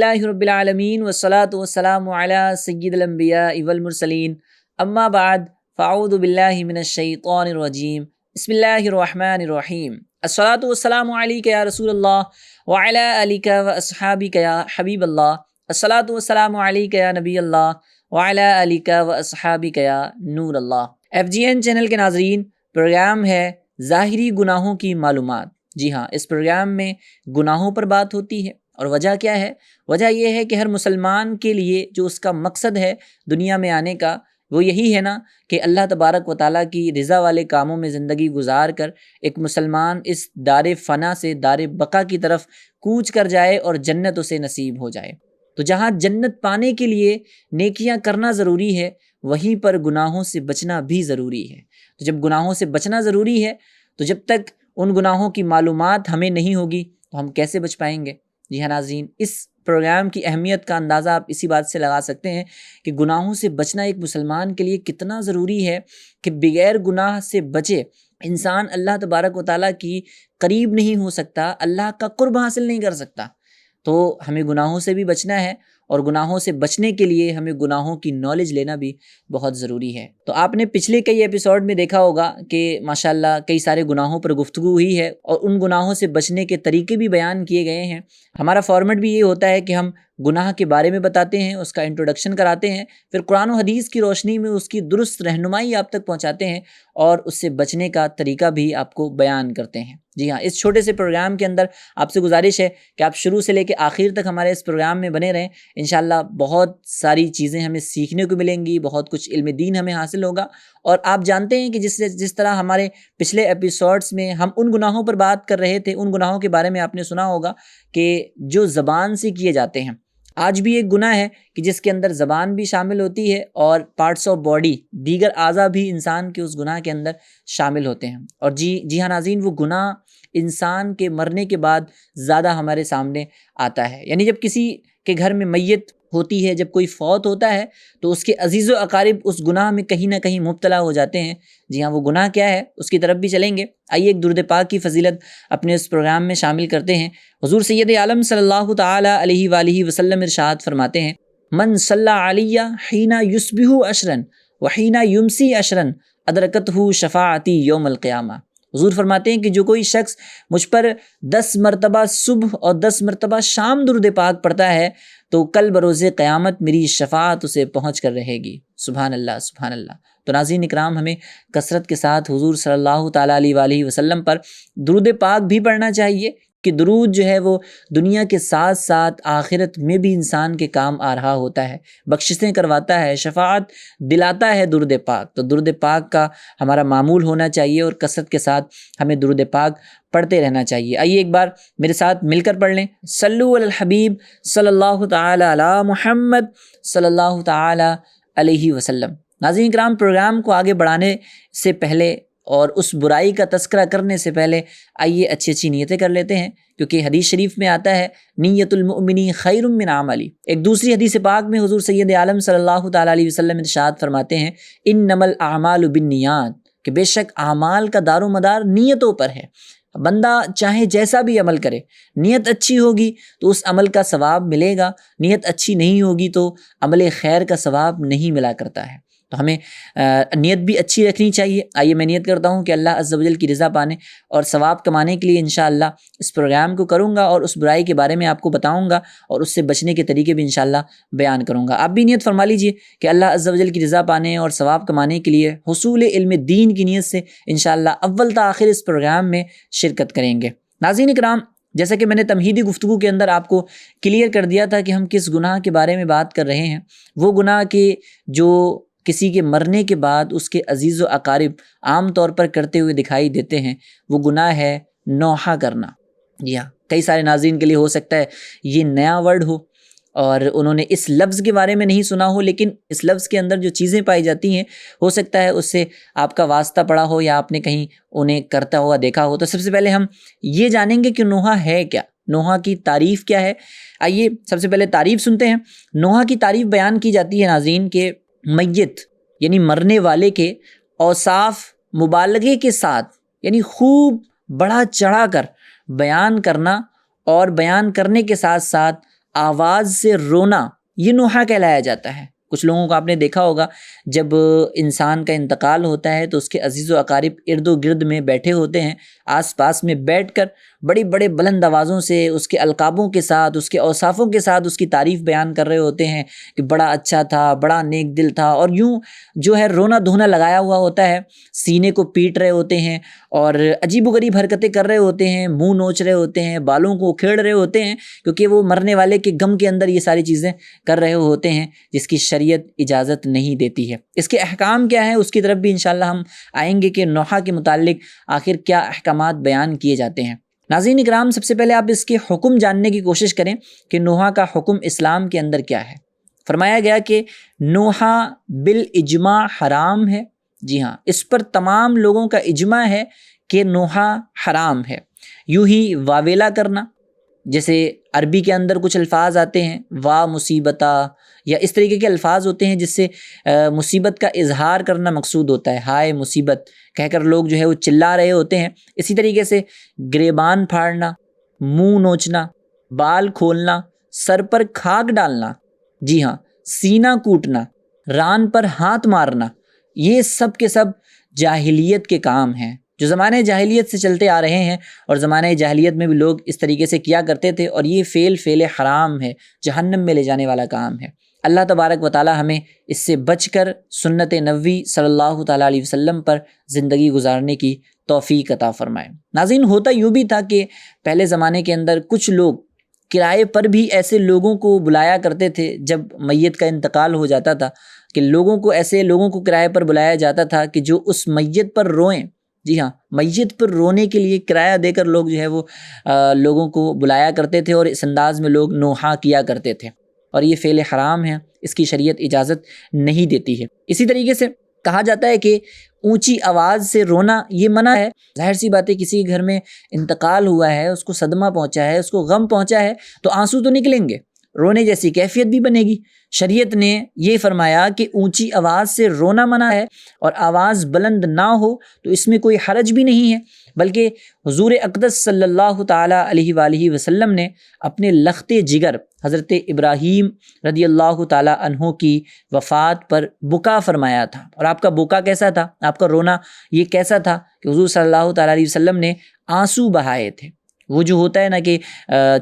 للہ رب العالمین والصلاة والسلام علی سید الانبیاء والمرسلین اما بعد فاعوذ باللہ من الشیطان الرجیم بسم اللہ الرحمن الرحیم الصلاة والسلام علیک یا رسول اللہ وعلی آلک واصحابک یا حبیب اللہ الصلاة والسلام علیک یا نبی اللہ وعلی آلک واصحابک یا نور اللہ۔ FGN چینل کے ناظرین، پروگرام ہے ظاہری گناہوں کی معلومات۔ جی ہاں، اس پروگرام میں گناہوں پر بات ہوتی ہے، اور وجہ کیا ہے؟ وجہ یہ ہے کہ ہر مسلمان کے لیے جو اس کا مقصد ہے دنیا میں آنے کا، وہ یہی ہے نا کہ اللہ تبارک و تعالیٰ کی رضا والے کاموں میں زندگی گزار کر ایک مسلمان اس دار فنا سے دار بقا کی طرف کوچ کر جائے اور جنت اسے نصیب ہو جائے۔ تو جہاں جنت پانے کے لیے نیکیاں کرنا ضروری ہے، وہیں پر گناہوں سے بچنا بھی ضروری ہے۔ تو جب گناہوں سے بچنا ضروری ہے، تو جب تک ان گناہوں کی معلومات ہمیں نہیں ہوگی تو ہم کیسے بچ پائیں گے؟ جی ہاں ناظرین، اس پروگرام کی اہمیت کا اندازہ آپ اسی بات سے لگا سکتے ہیں کہ گناہوں سے بچنا ایک مسلمان کے لیے کتنا ضروری ہے کہ بغیر گناہ سے بچے انسان اللہ تبارک و تعالیٰ کی قریب نہیں ہو سکتا، اللہ کا قرب حاصل نہیں کر سکتا۔ تو ہمیں گناہوں سے بھی بچنا ہے، اور گناہوں سے بچنے کے لیے ہمیں گناہوں کی نالج لینا بھی بہت ضروری ہے۔ تو آپ نے پچھلے کئی ایپیسوڈ میں دیکھا ہوگا کہ ماشاءاللہ کئی سارے گناہوں پر گفتگو ہوئی ہے، اور ان گناہوں سے بچنے کے طریقے بھی بیان کیے گئے ہیں۔ ہمارا فارمیٹ بھی یہ ہوتا ہے کہ ہم گناہ کے بارے میں بتاتے ہیں، اس کا انٹروڈکشن کراتے ہیں، پھر قرآن و حدیث کی روشنی میں اس کی درست رہنمائی آپ تک پہنچاتے ہیں، اور اس سے بچنے کا طریقہ بھی آپ کو بیان کرتے ہیں۔ جی ہاں، اس چھوٹے سے پروگرام کے اندر آپ سے گزارش ہے کہ آپ شروع سے لے کے آخر تک ہمارے اس پروگرام میں بنے رہیں۔ انشاءاللہ بہت ساری چیزیں ہمیں سیکھنے کو ملیں گی، بہت کچھ علم دین ہمیں حاصل ہوگا۔ اور آپ جانتے ہیں کہ جس طرح ہمارے پچھلے ایپیسوڈز میں ہم ان گناہوں پر بات کر رہے تھے، ان گناہوں کے بارے میں آپ نے سنا ہوگا کہ جو زبان سے کیے جاتے ہیں۔ آج بھی ایک گناہ ہے کہ جس کے اندر زبان بھی شامل ہوتی ہے، اور پارٹس آف باڈی، دیگر اعضاء بھی انسان کے اس گناہ کے اندر شامل ہوتے ہیں۔ اور جی ہاں ناظرین، وہ گناہ انسان کے مرنے کے بعد زیادہ ہمارے سامنے آتا ہے۔ یعنی جب کسی کے گھر میں میت ہوتی ہے، جب کوئی فوت ہوتا ہے، تو اس کے عزیز و اقارب اس گناہ میں کہیں نہ کہیں مبتلا ہو جاتے ہیں۔ جی ہاں، وہ گناہ کیا ہے اس کی طرف بھی چلیں گے۔ آئیے ایک درود پاک کی فضیلت اپنے اس پروگرام میں شامل کرتے ہیں۔ حضور سید عالم صلی اللہ تعالی علیہ وآلہ وسلم ارشاد فرماتے ہیں: من صلی علیہ حین یصبح عشرا وحین یمسی عشرا ادرکتہ شفاعتی یوم القیامہ۔ حضور فرماتے ہیں کہ جو کوئی شخص مجھ پر 10 مرتبہ صبح اور 10 مرتبہ شام درود پاک پڑھتا ہے، تو کل بروز قیامت میری شفاعت اسے پہنچ کر رہے گی۔ سبحان اللہ، سبحان اللہ۔ تو ناظرین اکرام، ہمیں کثرت کے ساتھ حضور صلی اللہ تعالیٰ علیہ وآلہ وسلم پر درود پاک بھی پڑھنا چاہیے کہ درود جو ہے وہ دنیا کے ساتھ ساتھ آخرت میں بھی انسان کے کام آ رہا ہوتا ہے، بخششیں کرواتا ہے، شفاعت دلاتا ہے درود پاک۔ تو درود پاک کا ہمارا معمول ہونا چاہیے، اور کثرت کے ساتھ ہمیں درود پاک پڑھتے رہنا چاہیے۔ آئیے ایک بار میرے ساتھ مل کر پڑھ لیں: صلو علی الحبیب صلی اللہ تعالی علی محمد صلی اللہ تعالی علیہ وسلم۔ ناظرین کرام، پروگرام کو آگے بڑھانے سے پہلے اور اس برائی کا تذکرہ کرنے سے پہلے آئیے اچھی نیتیں کر لیتے ہیں، کیونکہ حدیث شریف میں آتا ہے نیت المؤمنی خیر من عملی۔ ایک دوسری حدیث پاک میں حضور سید عالم صلی اللہ تعالیٰ علیہ وسلم ارشاد فرماتے ہیں: انما الاعمال بالنیات، کہ بے شک اعمال کا دار و مدار نیتوں پر ہے۔ بندہ چاہے جیسا بھی عمل کرے، نیت اچھی ہوگی تو اس عمل کا ثواب ملے گا، نیت اچھی نہیں ہوگی تو عمل خیر کا ثواب نہیں ملا کرتا ہے۔ تو ہمیں نیت بھی اچھی رکھنی چاہیے۔ آئیے میں نیت کرتا ہوں کہ اللہ عز و جل کی رضا پانے اور ثواب کمانے کے لیے انشاءاللہ اس پروگرام کو کروں گا، اور اس برائی کے بارے میں آپ کو بتاؤں گا، اور اس سے بچنے کے طریقے بھی انشاءاللہ بیان کروں گا۔ آپ بھی نیت فرما لیجئے کہ اللہ عز و جل کی رضا پانے اور ثواب کمانے کے لیے حصول علم دین کی نیت سے انشاءاللہ اول تا آخر اس پروگرام میں شرکت کریں گے۔ ناظرین اکرام، جیسا کہ میں نے تمہیدی گفتگو کے اندر آپ کو کلیئر کر دیا تھا کہ ہم کس گناہ کے بارے میں بات کر رہے ہیں، وہ گناہ کے جو کسی کے مرنے کے بعد اس کے عزیز و اقارب عام طور پر کرتے ہوئے دکھائی دیتے ہیں، وہ گناہ ہے نوحہ کرنا۔ جی ہاں، کئی سارے ناظرین کے لیے ہو سکتا ہے یہ نیا ورڈ ہو، اور انہوں نے اس لفظ کے بارے میں نہیں سنا ہو، لیکن اس لفظ کے اندر جو چیزیں پائی جاتی ہیں ہو سکتا ہے اس سے آپ کا واسطہ پڑا ہو، یا آپ نے کہیں انہیں کرتا ہوا دیکھا ہو۔ تو سب سے پہلے ہم یہ جانیں گے کہ نوحہ ہے کیا، نوحہ کی تعریف کیا ہے۔ آئیے سب سے پہلے تعریف سنتے ہیں۔ نوحہ کی تعریف بیان کی جاتی ہے ناظرین کہ میت یعنی مرنے والے کے اوصاف مبالغے کے ساتھ، یعنی خوب بڑھا چڑھا کر بیان کرنا، اور بیان کرنے کے ساتھ ساتھ آواز سے رونا یہ نوحہ کہلایا جاتا ہے۔ کچھ لوگوں کو آپ نے دیکھا ہوگا جب انسان کا انتقال ہوتا ہے تو اس کے عزیز و اقارب ارد و گرد میں بیٹھے ہوتے ہیں، آس پاس میں بیٹھ کر بڑی بڑے بلند آوازوں سے اس کے القابوں کے ساتھ، اس کے اوصافوں کے ساتھ اس کی تعریف بیان کر رہے ہوتے ہیں کہ بڑا اچھا تھا، بڑا نیک دل تھا، اور یوں جو ہے رونا دھونا لگایا ہوا ہوتا ہے، سینے کو پیٹ رہے ہوتے ہیں اور عجیب و غریب حرکتیں کر رہے ہوتے ہیں، منہ نوچ رہے ہوتے ہیں، بالوں کو کھیڑ رہے ہوتے ہیں، کیونکہ وہ مرنے والے کے غم کے اندر یہ ساری چیزیں کر رہے ہوتے ہیں جس کی شریعت اجازت نہیں دیتی ہے۔ اس کے احکام کیا ہیں اس کی طرف بھی انشاءاللہ ہم آئیں گے کہ نوحہ کے متعلق آخر کیا احکامات بیان کیے جاتے ہیں۔ ناظرین اکرام، سب سے پہلے آپ اس کے حکم جاننے کی کوشش کریں کہ نوحہ کا حکم اسلام کے اندر کیا ہے۔ فرمایا گیا کہ نوحہ بالاجماع حرام ہے۔ جی ہاں، اس پر تمام لوگوں کا اجماع ہے کہ نوحہ حرام ہے۔ یوں ہی واویلا کرنا، جیسے عربی کے اندر کچھ الفاظ آتے ہیں وا مصیبتہ، یا اس طریقے کے الفاظ ہوتے ہیں جس سے مصیبت کا اظہار کرنا مقصود ہوتا ہے، ہائے مصیبت کہہ کر لوگ جو ہے وہ چلا رہے ہوتے ہیں۔ اسی طریقے سے گریبان پھاڑنا، منہ نوچنا، بال کھولنا، سر پر خاک ڈالنا، جی ہاں، سینہ کوٹنا، ران پر ہاتھ مارنا، یہ سب کے سب جاہلیت کے کام ہیں جو زمانہ جاہلیت سے چلتے آ رہے ہیں، اور زمانہ جاہلیت میں بھی لوگ اس طریقے سے کیا کرتے تھے، اور یہ فعل حرام ہے، جہنم میں لے جانے والا کام ہے۔ اللہ تبارک و تعالی ہمیں اس سے بچ کر سنت نبوی صلی اللہ تعالیٰ علیہ وسلم پر زندگی گزارنے کی توفیق عطا فرمائے۔ ناظرین، ہوتا یوں بھی تھا کہ پہلے زمانے کے اندر کچھ لوگ کرائے پر بھی ایسے لوگوں کو بلایا کرتے تھے جب میت کا انتقال ہو جاتا تھا، کہ ایسے لوگوں کو کرائے پر بلایا جاتا تھا کہ جو اس میت پر روئیں۔ جی ہاں، میت پر رونے کے لیے کرایہ دے کر لوگ جو ہے وہ لوگوں کو بلایا کرتے تھے، اور اس انداز میں لوگ نوحہ کیا کرتے تھے، اور یہ فعل حرام ہے، اس کی شریعت اجازت نہیں دیتی ہے۔ اسی طریقے سے کہا جاتا ہے کہ اونچی آواز سے رونا یہ منع ہے۔ ظاہر سی بات ہے، کسی گھر میں انتقال ہوا ہے، اس کو صدمہ پہنچا ہے، اس کو غم پہنچا ہے، تو آنسو تو نکلیں گے، رونے جیسی کیفیت بھی بنے گی۔ شریعت نے یہ فرمایا کہ اونچی آواز سے رونا منع ہے، اور آواز بلند نہ ہو تو اس میں کوئی حرج بھی نہیں ہے، بلکہ حضور اقدس صلی اللہ تعالیٰ علیہ وآلہ وسلم نے اپنے لخت جگر حضرت ابراہیم رضی اللہ تعالیٰ عنہ کی وفات پر بکا فرمایا تھا۔ اور آپ کا بکا کیسا تھا؟ آپ کا رونا یہ کیسا تھا کہ حضور صلی اللہ تعالیٰ علیہ وسلم نے آنسو بہائے تھے۔ وہ جو ہوتا ہے نا کہ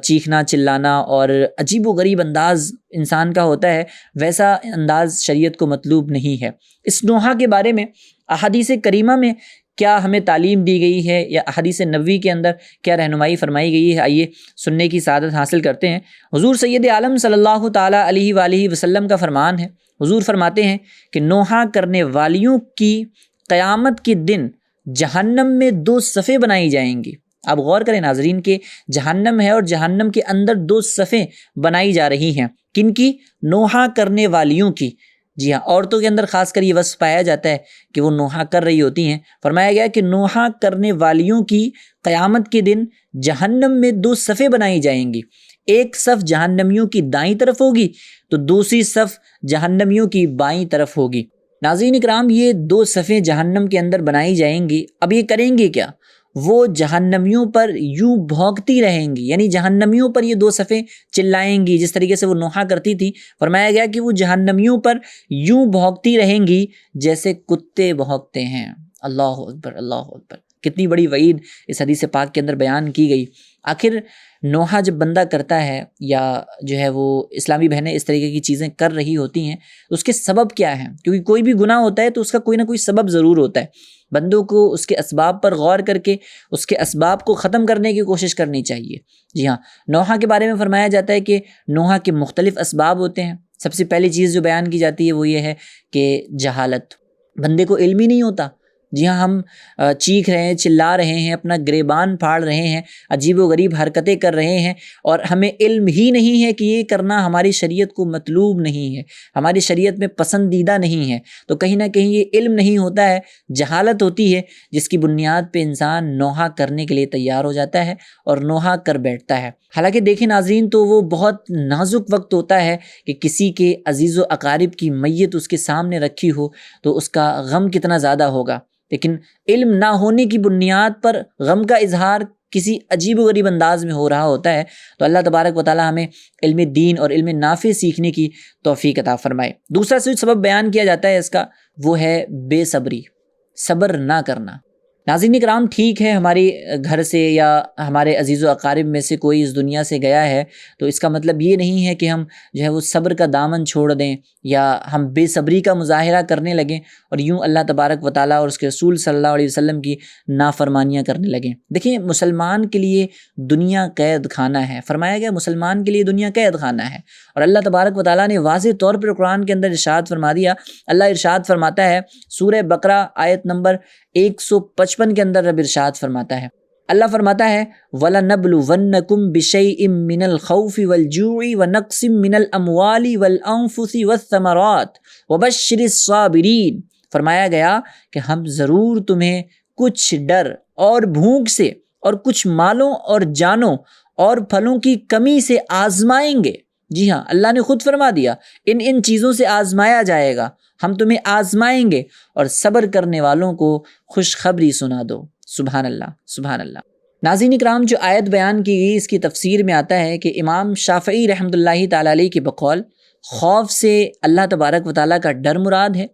چیخنا چلانا اور عجیب و غریب انداز انسان کا ہوتا ہے، ویسا انداز شریعت کو مطلوب نہیں ہے۔ اس نوحہ کے بارے میں احادیث کریمہ میں کیا ہمیں تعلیم دی گئی ہے، یا احادیث نبوی کے اندر کیا رہنمائی فرمائی گئی ہے، آئیے سننے کی سعادت حاصل کرتے ہیں۔ حضور سید عالم صلی اللہ تعالیٰ علیہ وآلہ وسلم کا فرمان ہے، حضور فرماتے ہیں کہ نوحہ کرنے والیوں کی قیامت کے دن جہنم میں 2 صفیں بنائی جائیں گی۔ آپ غور کریں ناظرین کہ جہنم ہے، اور جہنم کے اندر 2 صفیں بنائی جا رہی ہیں، کن کی؟ نوحہ کرنے والیوں کی۔ جی ہاں، عورتوں کے اندر خاص کر یہ وصف پایا جاتا ہے کہ وہ نوحہ کر رہی ہوتی ہیں۔ فرمایا گیا کہ نوحہ کرنے والیوں کی قیامت کے دن جہنم میں 2 صفیں بنائی جائیں گی، ایک صف جہنمیوں کی دائیں طرف ہوگی تو دوسری صف جہنمیوں کی بائیں طرف ہوگی۔ ناظرین اکرام، یہ 2 صفیں جہنم کے اندر بنائی جائیں گی۔ اب یہ کریں گے کیا؟ وہ جہنمیوں پر یوں بھونکتی رہیں گی، یعنی جہنمیوں پر یہ 2 صفیں چلائیں گی، جس طریقے سے وہ نوحہ کرتی تھی۔ فرمایا گیا کہ وہ جہنمیوں پر یوں بھونکتی رہیں گی جیسے کتے بھونکتے ہیں۔ اللہ اکبر، اللہ اکبر، کتنی بڑی وعید اس حدیث پاک کے اندر بیان کی گئی۔ آخر نوحہ جب بندہ کرتا ہے، یا جو ہے وہ اسلامی بہنیں اس طریقے کی چیزیں کر رہی ہوتی ہیں، اس کے سبب کیا ہیں؟ کیونکہ کوئی بھی گناہ ہوتا ہے تو اس کا کوئی نہ کوئی سبب ضرور ہوتا ہے۔ بندوں کو اس کے اسباب پر غور کر کے اس کے اسباب کو ختم کرنے کی کوشش کرنی چاہیے۔ جی ہاں، نوحہ کے بارے میں فرمایا جاتا ہے کہ نوحہ کے مختلف اسباب ہوتے ہیں۔ سب سے پہلی چیز جو بیان کی جاتی ہے وہ یہ ہے کہ جہالت، بندے کو علم ہی نہیں ہوتا۔ جی ہاں، ہم چیخ رہے ہیں، چلا رہے ہیں، اپنا گریبان پھاڑ رہے ہیں، عجیب و غریب حرکتیں کر رہے ہیں، اور ہمیں علم ہی نہیں ہے کہ یہ کرنا ہماری شریعت کو مطلوب نہیں ہے، ہماری شریعت میں پسندیدہ نہیں ہے۔ تو کہیں نہ کہیں یہ علم نہیں ہوتا ہے، جہالت ہوتی ہے، جس کی بنیاد پہ انسان نوحہ کرنے کے لیے تیار ہو جاتا ہے اور نوحہ کر بیٹھتا ہے۔ حالانکہ دیکھیں ناظرین، تو وہ بہت نازک وقت ہوتا ہے کہ کسی کے عزیز و اقارب کی میت اس کے سامنے رکھی ہو تو اس کا غم کتنا زیادہ ہوگا، لیکن علم نہ ہونے کی بنیاد پر غم کا اظہار کسی عجیب و غریب انداز میں ہو رہا ہوتا ہے تو اللہ تبارک و تعالی ہمیں علم دین اور علم نافع سیکھنے کی توفیق عطا فرمائے۔ دوسرا سبب بیان کیا جاتا ہے اس کا، وہ ہے بے صبری، صبر نہ کرنا۔ ناظرین کرام، ٹھیک ہے ہماری گھر سے یا ہمارے عزیز و اقارب میں سے کوئی اس دنیا سے گیا ہے تو اس کا مطلب یہ نہیں ہے کہ ہم جو ہے وہ صبر کا دامن چھوڑ دیں یا ہم بے صبری کا مظاہرہ کرنے لگیں اور یوں اللہ تبارک و تعالیٰ اور اس کے رسول صلی اللہ علیہ وسلم کی نافرمانیاں کرنے لگیں۔ دیکھیں، مسلمان کے لیے دنیا قید خانہ ہے، فرمایا گیا مسلمان کے لیے دنیا قید خانہ ہے، اور اللہ تبارک و تعالیٰ نے واضح طور پر قرآن کے اندر ارشاد فرما دیا۔ اللہ ارشاد فرماتا ہے سورہ بقرہ آیت نمبر 155 کے اندر رب ارشاد فرماتا ہے، اللہ فرماتا ہے وَلَنَبْلُوَنَّكُمْ بِشَيْءٍ مِّنَ الْخَوْفِ وَالْجُوعِ وَنَقْصٍ مِّنَ الْأَمْوَالِ وَالْأَنفُسِ وَالثَّمَرَاتِ وَبَشِّرِ الصَّابِرِينَ۔ فرمایا گیا کہ ہم ضرور تمہیں کچھ ڈر اور بھوک سے اور کچھ مالوں اور جانوں اور پھلوں کی کمی سے آزمائیں گے۔ جی ہاں، اللہ نے خود فرما دیا ان چیزوں سے آزمایا جائے گا، ہم تمہیں آزمائیں گے، اور صبر کرنے والوں کو خوشخبری سنا دو۔ سبحان اللہ، سبحان اللہ۔ ناظرین اکرام، جو آیت بیان کی گئی اس کی تفسیر میں آتا ہے کہ امام شافعی رحمۃ اللہ تعالیٰ علیہ کے بقول خوف سے اللہ تبارک و تعالیٰ کا ڈر مراد ہے،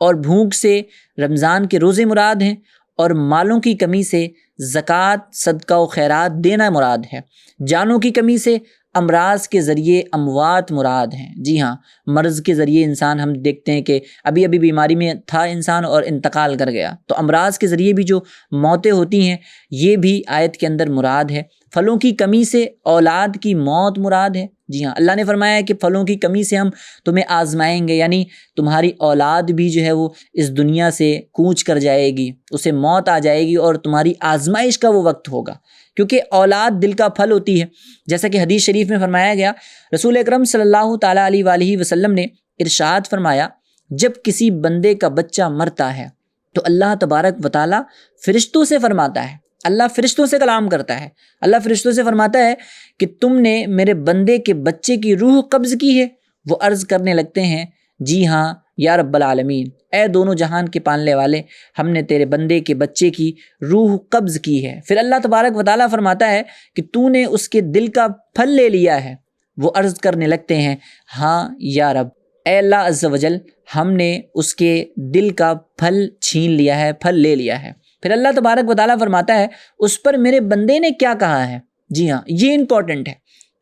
اور بھوک سے رمضان کے روزے مراد ہیں، اور مالوں کی کمی سے زکوٰۃ، صدقہ و خیرات دینا مراد ہے، جانوں کی کمی سے امراض کے ذریعے اموات مراد ہیں۔ جی ہاں، مرض کے ذریعے انسان، ہم دیکھتے ہیں کہ ابھی بیماری میں تھا انسان اور انتقال کر گیا، تو امراض کے ذریعے بھی جو موتیں ہوتی ہیں یہ بھی آیت کے اندر مراد ہے۔ پھلوں کی کمی سے اولاد کی موت مراد ہے۔ جی ہاں، اللہ نے فرمایا ہے کہ پھلوں کی کمی سے ہم تمہیں آزمائیں گے، یعنی تمہاری اولاد بھی جو ہے وہ اس دنیا سے کوچ کر جائے گی، اسے موت آ جائے گی، اور تمہاری آزمائش کا وہ وقت ہوگا، کیونکہ اولاد دل کا پھل ہوتی ہے۔ جیسا کہ حدیث شریف میں فرمایا گیا، رسول اکرم صلی اللہ تعالیٰ علیہ وآلہ وسلم نے ارشاد فرمایا، جب کسی بندے کا بچہ مرتا ہے تو اللہ تبارک و تعالیٰ فرشتوں سے فرماتا ہے، اللہ فرشتوں سے کلام کرتا ہے، اللہ فرشتوں سے فرماتا ہے کہ تم نے میرے بندے کے بچے کی روح قبض کی ہے؟ وہ عرض کرنے لگتے ہیں جی ہاں یا رب العالمین، اے دونوں جہان کے پالنے والے، ہم نے تیرے بندے کے بچے کی روح قبض کی ہے۔ پھر اللہ تبارک و تعالیٰ فرماتا ہے کہ تو نے اس کے دل کا پھل لے لیا ہے۔ وہ عرض کرنے لگتے ہیں ہاں یا رب، اے اللہ عز و جل، ہم نے اس کے دل کا پھل چھین لیا ہے، پھل لے لیا ہے۔ پھر اللہ تبارک و تعالیٰ فرماتا ہے اس پر میرے بندے نے کیا کہا ہے۔ جی ہاں، یہ امپورٹنٹ ہے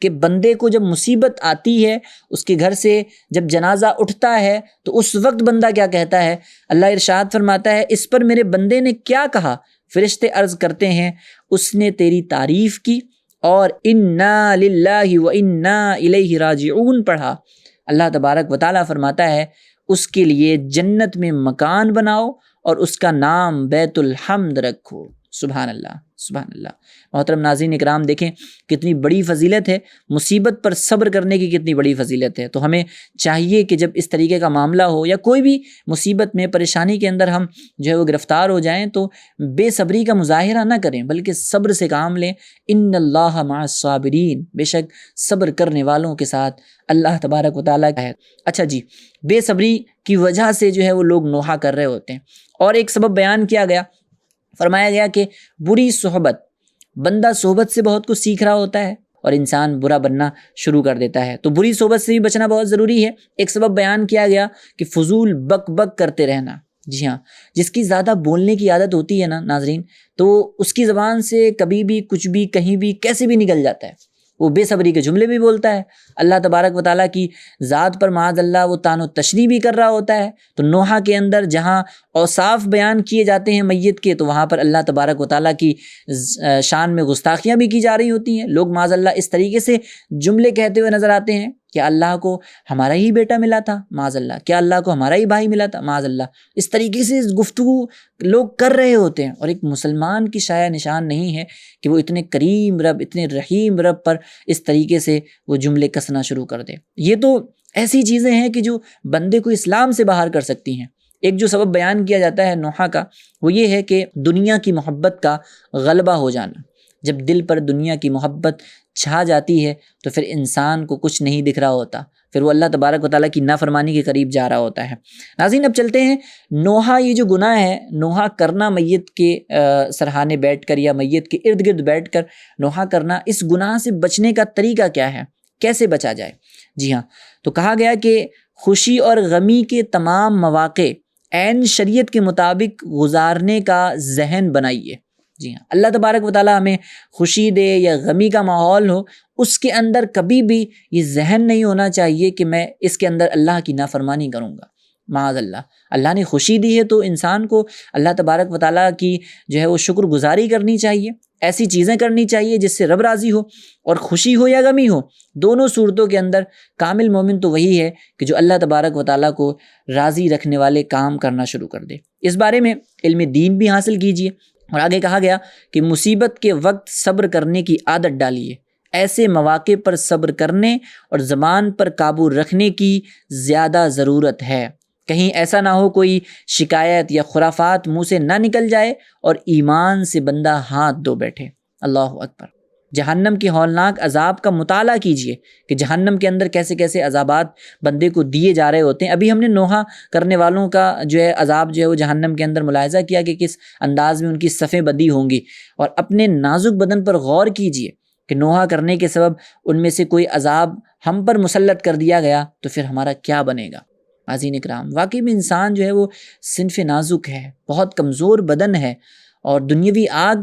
کہ بندے کو جب مصیبت آتی ہے، اس کے گھر سے جب جنازہ اٹھتا ہے تو اس وقت بندہ کیا کہتا ہے۔ اللہ ارشاد فرماتا ہے اس پر میرے بندے نے کیا کہا۔ فرشتے عرض کرتے ہیں اس نے تیری تعریف کی اور انا للہ و انا الیہ راجعون پڑھا۔ اللہ تبارک و تعالیٰ فرماتا ہے اس کے لیے جنت میں مکان بناؤ اور اس کا نام بیت الحمد رکھو۔ سبحان اللہ، سبحان اللہ۔ محترم ناظرین اکرام، دیکھیں کتنی بڑی فضیلت ہے، مصیبت پر صبر کرنے کی کتنی بڑی فضیلت ہے۔ تو ہمیں چاہیے کہ جب اس طریقے کا معاملہ ہو یا کوئی بھی مصیبت میں، پریشانی کے اندر ہم جو ہے وہ گرفتار ہو جائیں تو بے صبری کا مظاہرہ نہ کریں، بلکہ صبر سے کام لیں۔ ان اللہ مع الصابرین، بے شک صبر کرنے والوں کے ساتھ اللہ تبارک و تعالیٰ کا ہے۔ اچھا جی، بے صبری کی وجہ سے جو ہے وہ لوگ نوحہ کر رہے ہوتے ہیں، اور ایک سبب بیان کیا گیا، فرمایا گیا کہ بری صحبت، بندہ صحبت سے بہت کچھ سیکھ رہا ہوتا ہے اور انسان برا بننا شروع کر دیتا ہے، تو بری صحبت سے بھی بچنا بہت ضروری ہے۔ ایک سبب بیان کیا گیا کہ فضول بک بک کرتے رہنا۔ جی ہاں، جس کی زیادہ بولنے کی عادت ہوتی ہے نا ناظرین، تو اس کی زبان سے کبھی بھی کچھ بھی کہیں بھی کیسے بھی نکل جاتا ہے، وہ بے صبری کے جملے بھی بولتا ہے، اللہ تبارک و تعالیٰ کی ذات پر معاذ اللہ وہ طعن و تشنیع بھی کر رہا ہوتا ہے۔ تو نوحہ کے اندر جہاں اوصاف بیان کیے جاتے ہیں میت کے، تو وہاں پر اللہ تبارک و تعالیٰ کی شان میں گستاخیاں بھی کی جا رہی ہوتی ہیں۔ لوگ معاذ اللہ اس طریقے سے جملے کہتے ہوئے نظر آتے ہیں، کیا اللہ کو ہمارا ہی بیٹا ملا تھا معاذ اللہ، کیا اللہ کو ہمارا ہی بھائی ملا تھا معاذ اللہ، اس طریقے سے گفتگو لوگ کر رہے ہوتے ہیں۔ اور ایک مسلمان کی شایع نشان نہیں ہے کہ وہ اتنے کریم رب، اتنے رحیم رب پر اس طریقے سے وہ جملے کسنا شروع کر دے۔ یہ تو ایسی چیزیں ہیں کہ جو بندے کو اسلام سے باہر کر سکتی ہیں۔ ایک جو سبب بیان کیا جاتا ہے نوحہ کا، وہ یہ ہے کہ دنیا کی محبت کا غلبہ ہو جانا۔ جب دل پر دنیا کی محبت چھا جاتی ہے تو پھر انسان کو کچھ نہیں دکھ رہا ہوتا، پھر وہ اللہ تبارک و تعالیٰ کی نافرمانی کے قریب جا رہا ہوتا ہے۔ ناظرین اب چلتے ہیں نوحہ، یہ جو گناہ ہے نوحہ کرنا، میت کے سرہانے بیٹھ کر یا میت کے ارد گرد بیٹھ کر نوحہ کرنا، اس گناہ سے بچنے کا طریقہ کیا ہے، کیسے بچا جائے؟ جی ہاں، تو کہا گیا کہ خوشی اور غمی کے تمام مواقع عین شریعت کے مطابق گزارنے کا ذہن بنائیے۔ جی ہاں، اللہ تبارک و تعالیٰ ہمیں خوشی دے یا غمی کا ماحول ہو، اس کے اندر کبھی بھی یہ ذہن نہیں ہونا چاہیے کہ میں اس کے اندر اللہ کی نافرمانی کروں گا، معاذ اللہ۔ اللہ نے خوشی دی ہے تو انسان کو اللہ تبارک و تعالیٰ کی جو ہے وہ شکر گزاری کرنی چاہیے، ایسی چیزیں کرنی چاہیے جس سے رب راضی ہو، اور خوشی ہو یا غمی ہو دونوں صورتوں کے اندر کامل مومن تو وہی ہے کہ جو اللہ تبارک و تعالیٰ کو راضی رکھنے والے کام کرنا شروع کر دے۔ اس بارے میں علم دین بھی حاصل کیجیے، اور آگے کہا گیا کہ مصیبت کے وقت صبر کرنے کی عادت ڈالیے، ایسے مواقع پر صبر کرنے اور زبان پر قابو رکھنے کی زیادہ ضرورت ہے، کہیں ایسا نہ ہو کوئی شکایت یا خرافات منہ سے نہ نکل جائے اور ایمان سے بندہ ہاتھ دھو بیٹھے۔ اللہ اکبر۔ جہنم کے ہولناک عذاب کا مطالعہ کیجئے کہ جہنم کے اندر کیسے کیسے عذابات بندے کو دیے جا رہے ہوتے ہیں۔ ابھی ہم نے نوحہ کرنے والوں کا جو ہے عذاب جو ہے وہ جہنم کے اندر ملاحظہ کیا کہ کس انداز میں ان کی صفیں بدی ہوں گی، اور اپنے نازک بدن پر غور کیجئے کہ نوحہ کرنے کے سبب ان میں سے کوئی عذاب ہم پر مسلط کر دیا گیا تو پھر ہمارا کیا بنے گا۔ عزیزین اکرام، واقعی میں انسان جو ہے وہ صنف نازک ہے، بہت کمزور بدن ہے، اور دنیاوی آگ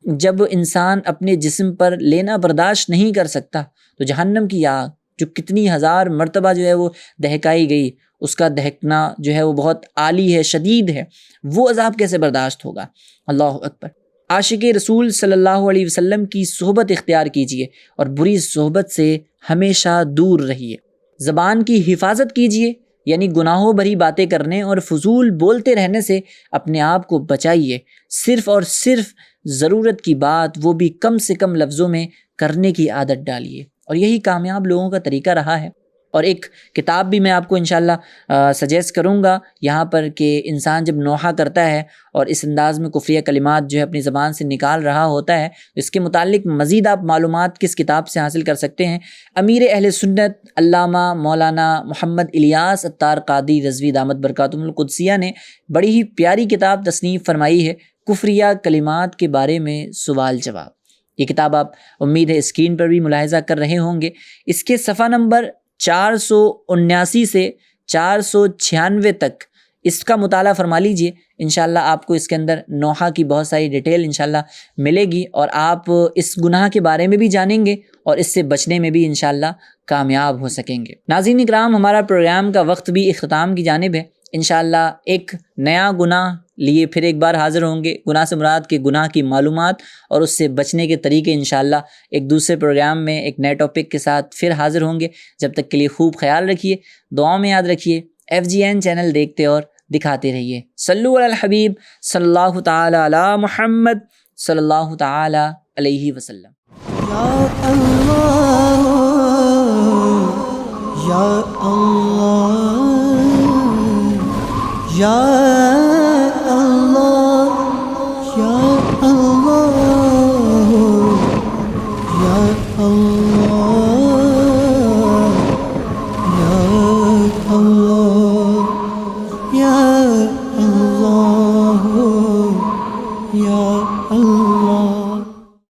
جب انسان اپنے جسم پر لینا برداشت نہیں کر سکتا تو جہنم کی آگ جو کتنی ہزار مرتبہ جو ہے وہ دہکائی گئی، اس کا دہکنا جو ہے وہ بہت عالی ہے، شدید ہے، وہ عذاب کیسے برداشت ہوگا؟ اللہ اکبر۔ عاشق رسول صلی اللہ علیہ وسلم کی صحبت اختیار کیجیے اور بری صحبت سے ہمیشہ دور رہیے۔ زبان کی حفاظت کیجیے، یعنی گناہوں بھری باتیں کرنے اور فضول بولتے رہنے سے اپنے آپ کو بچائیے۔ صرف اور صرف ضرورت کی بات، وہ بھی کم سے کم لفظوں میں کرنے کی عادت ڈالیے، اور یہی کامیاب لوگوں کا طریقہ رہا ہے۔ اور ایک کتاب بھی میں آپ کو انشاءاللہ سجیسٹ کروں گا یہاں پر کہ انسان جب نوحہ کرتا ہے اور اس انداز میں کفریہ کلمات جو ہے اپنی زبان سے نکال رہا ہوتا ہے، اس کے متعلق مزید آپ معلومات کس کتاب سے حاصل کر سکتے ہیں؟ امیر اہل سنت علامہ مولانا محمد الیاس عطار قادری رضوی دامت برکاتہم القدسیہ نے بڑی ہی پیاری کتاب تصنیف فرمائی ہے، کفریہ کلمات کے بارے میں سوال جواب۔ یہ کتاب آپ امید ہے اسکرین پر بھی ملاحظہ کر رہے ہوں گے۔ اس کے صفحہ نمبر 479 سے 496 تک اس کا مطالعہ فرما لیجئے، انشاءاللہ آپ کو اس کے اندر نوحہ کی بہت ساری ڈیٹیل انشاءاللہ ملے گی، اور آپ اس گناہ کے بارے میں بھی جانیں گے اور اس سے بچنے میں بھی انشاءاللہ کامیاب ہو سکیں گے۔ ناظرین اکرام، ہمارا پروگرام کا وقت بھی اختتام کی جانب ہے۔ انشاءاللہ ایک نیا گناہ لیے پھر ایک بار حاضر ہوں گے۔ گناہ سے مراد کہ گناہ کی معلومات اور اس سے بچنے کے طریقے انشاءاللہ ایک دوسرے پروگرام میں ایک نئے ٹاپک کے ساتھ پھر حاضر ہوں گے۔ جب تک کے لیے خوب خیال رکھیے، دعاؤں میں یاد رکھیے، FGN چینل دیکھتے اور دکھاتے رہیے۔ صلو علی الحبیب صلی اللہ تعالی علی محمد صلی اللہ تعالی علیہ وسلم۔ یا اللہ یا اللہ یا اللہ یا اللہ یا اللہ یا اللہ یا اللہ یا اللہ۔